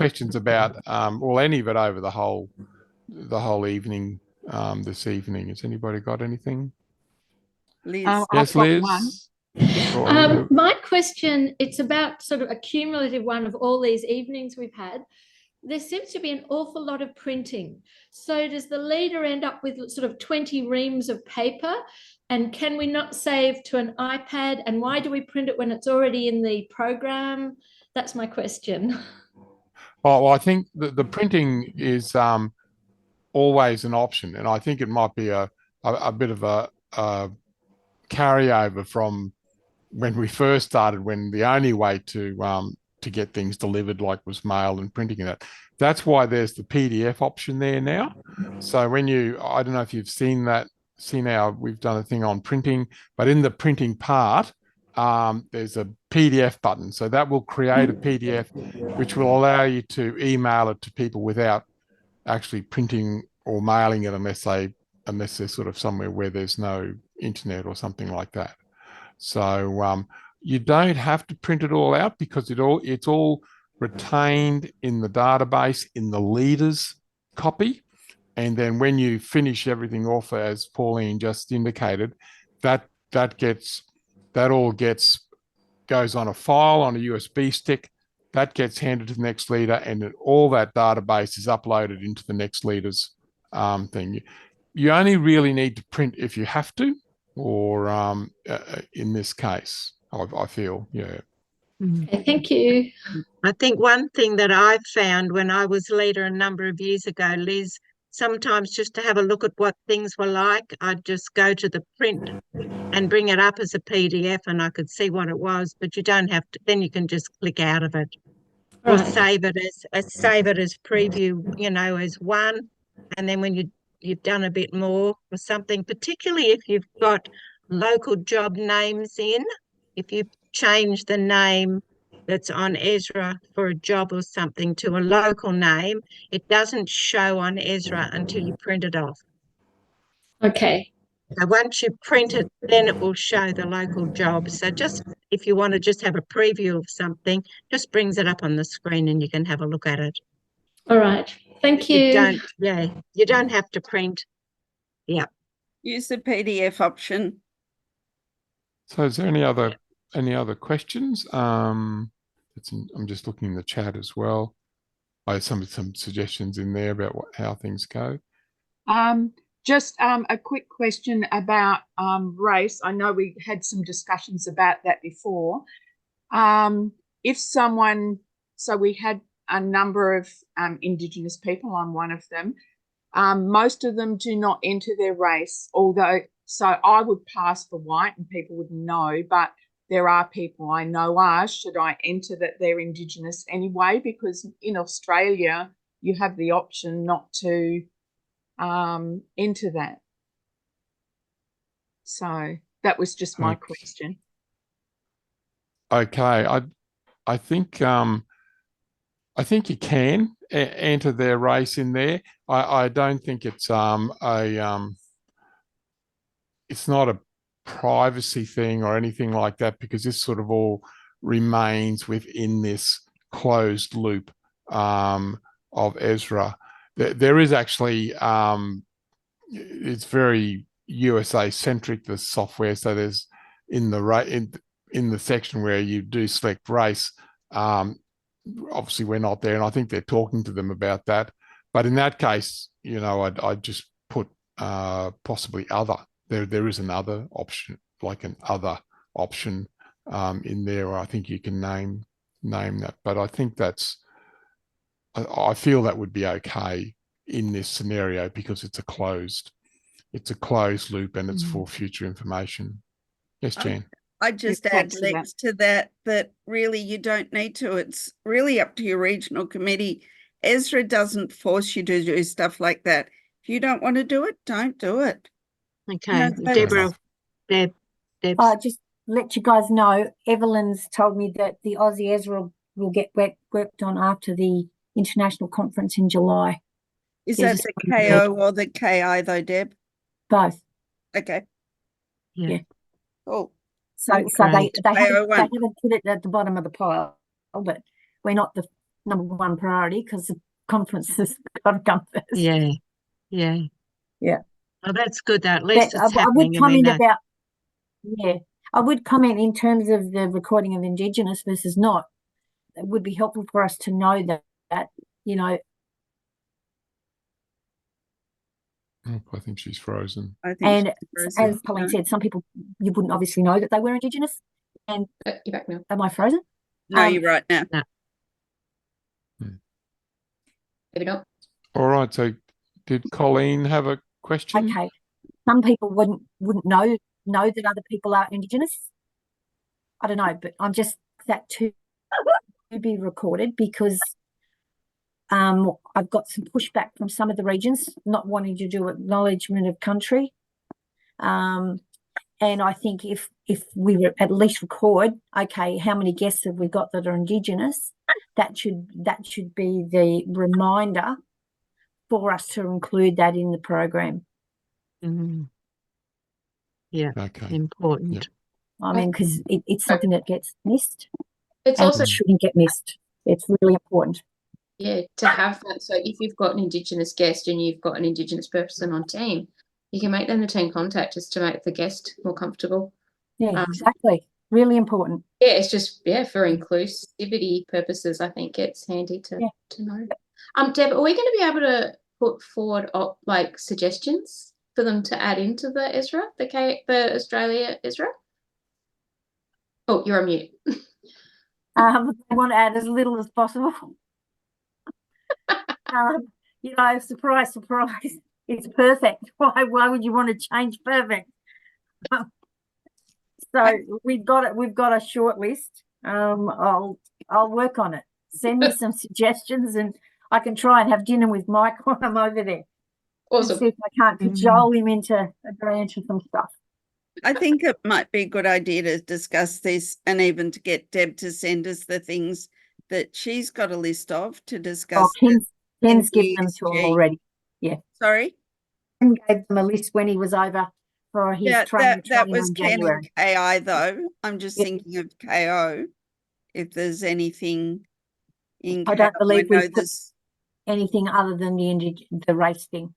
questions about any of it over the whole evening this evening. Has anybody got anything? Liz. Yes, Liz. My question, it's about sort of a cumulative one of all these evenings we've had. There seems to be an awful lot of printing. So does the leader end up with sort of 20 reams of paper? And can we not save to an iPad? And why do we print it when it's already in the program? That's my question. Well, I think the printing is always an option. And I think it might be a bit of a carryover from when we first started, when the only way to get things delivered was mail and printing it. That's why there's the PDF option there now. So I don't know if you've seen we've done a thing on printing, but in the printing part, there's a PDF button. So that will create a PDF, which will allow you to email it to people without actually printing or mailing it unless they're sort of somewhere where there's no internet or something like that. So you don't have to print it all out because it's all retained in the database in the leader's copy. And then when you finish everything off, as Pauline just indicated, that all goes on a file on a USB stick, that gets handed to the next leader, and then all that database is uploaded into the next leader's thing. You only really need to print if you have to, or in this case, I feel, yeah. Okay, thank you. I think one thing that I found when I was leader a number of years ago, Liz, sometimes just to have a look at what things were like, I'd just go to the print and bring it up as a PDF and I could see what it was, but you don't have to, then you can just click out of it. Or save it as preview, as one, and then when you've done a bit more or something, particularly if you've got local job names in, if you change the name that's on Ezra for a job or something to a local name, it doesn't show on Ezra until you print it off. Okay. So once you print it, then it will show the local job. So just if you want to just have a preview of something, just brings it up on the screen and you can have a look at it. All right. Thank you. You don't have to print. Yeah. Use the PDF option. So is there any other questions? I'm just looking in the chat as well. I have some suggestions in there about how things go. Just a quick question about race. I know we had some discussions about that before. If someone, so we had a number of Indigenous people, I'm one of them. Most of them do not enter their race, so I would pass for white and people would know, but there are people I know should I enter that they're Indigenous anyway? Because in Australia, you have the option not to enter that. So that was just my question. Okay, I think you can enter their race in there. I don't think it's it's not a privacy thing or anything like that, because this sort of all remains within this closed loop of Ezra. There is actually it's very USA centric, the software. So there's in the section where you do select race. Obviously, we're not there, and I think they're talking to them about that. But in that case, I'd just put possibly other. There is another option, like an other option in there, or I think you can name that. But I think I feel that would be okay in this scenario because it's a closed loop and it's for future information. Yes, Jan. I just add, Lex, to that really you don't need to. It's really up to your regional committee. Ezra doesn't force you to do stuff like that. If you don't want to do it, don't do it. Okay, Deborah. Deb. Just let you guys know, Evelyn's told me that the Aussie Ezra will get worked on after the international conference in July. Is that the KO or the KI though, Deb? Both. Okay. Yeah. Oh. So they haven't put it at the bottom of the pile, but we're not number one priority because the conference has got to come first. Yeah. Yeah. Oh, that's good. Though. At least But it's I would happening. comment about, I would comment in terms of the recording of Indigenous versus not. It would be helpful for us to know that you know. Oh, I think she's frozen. I think And she's frozen. as Colleen said, some people, you wouldn't obviously know that they were Indigenous. And You're back now. am I frozen? No, you're right now. Maybe not. All right. So did Colleen have a question? Okay. Some people wouldn't know that other people are Indigenous. I don't know, but I'm just that to be recorded because I've got some pushback from some of the regions not wanting to do acknowledgement of country. And I think if we were at least record, okay, how many guests have we got that are Indigenous? That should be the reminder for us to include that in the program. Yeah. Okay. Important. Yep. I mean, because it's something that gets missed. It's and also, it shouldn't get missed. It's really important. yeah, to have that. So if you've got an Indigenous guest and you've got an Indigenous person on team, you can make them the team contact just to make the guest more comfortable. Yeah, exactly. Really important. Yeah, it's just, for inclusivity purposes, I think it's handy to know. Deb, are we going to be able to put forward like suggestions for them to add into the Ezra, the Australia Ezra? Oh, you're on mute. I want to add as little as possible. Surprise, surprise. It's perfect. Why would you want to change perfect? So we've got it. We've got a short list. I'll work on it. Send me some suggestions, and I can try and have dinner with Mike while I'm over there. Awesome. See if I can't cajole him into agreeing to some stuff. I think it might be a good idea to discuss this and even to get Deb to send us the things that she's got a list of to discuss. Ken's given them to him already. Yeah. Sorry? Ken gave them a list when he was over for his training. That was in Ken January. and KI though. I'm just thinking of KO. If there's anything in KO. I don't believe we put there's anything other than the race thing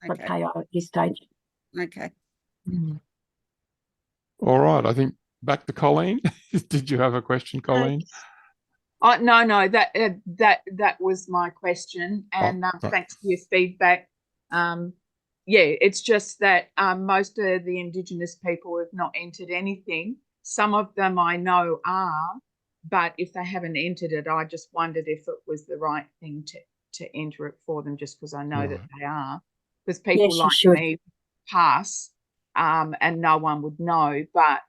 for KO at this stage. Okay. All right. I think back to Colleen. Did you have a question, Colleen? No, that was my question, and right. thanks for your feedback. It's just that most of the Indigenous people have not entered anything. Some of them I know are, but if they haven't entered it, I just wondered if it was the right thing to enter it for them, just because I know that they are. Because people me pass, and no one would know, but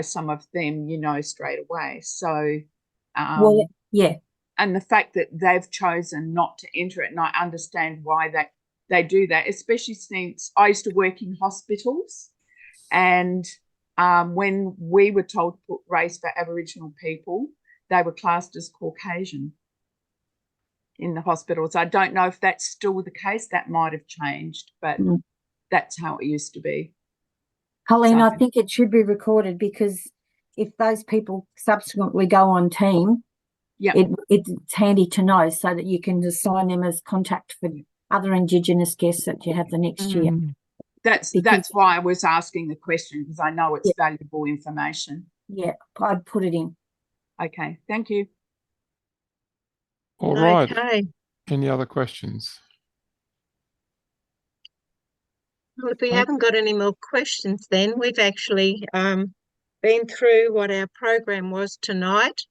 some of them straight away. So. And the fact that they've chosen not to enter it, and I understand why they do that, especially since I used to work in hospitals, and when we were told to put race for Aboriginal people, they were classed as Caucasian in the hospitals. I don't know if that's still the case. That might have changed, but that's how it used to be. Colleen, I think it should be recorded because if those people subsequently go on team, it's handy to know so that you can assign them as contact for other Indigenous guests that you have the next year. That's why I was asking the question, because I know it's valuable information. Yeah, I'd put it in. Okay, thank you. All right. Any other questions? Well, if we haven't got any more questions, then we've actually been through what our program was tonight.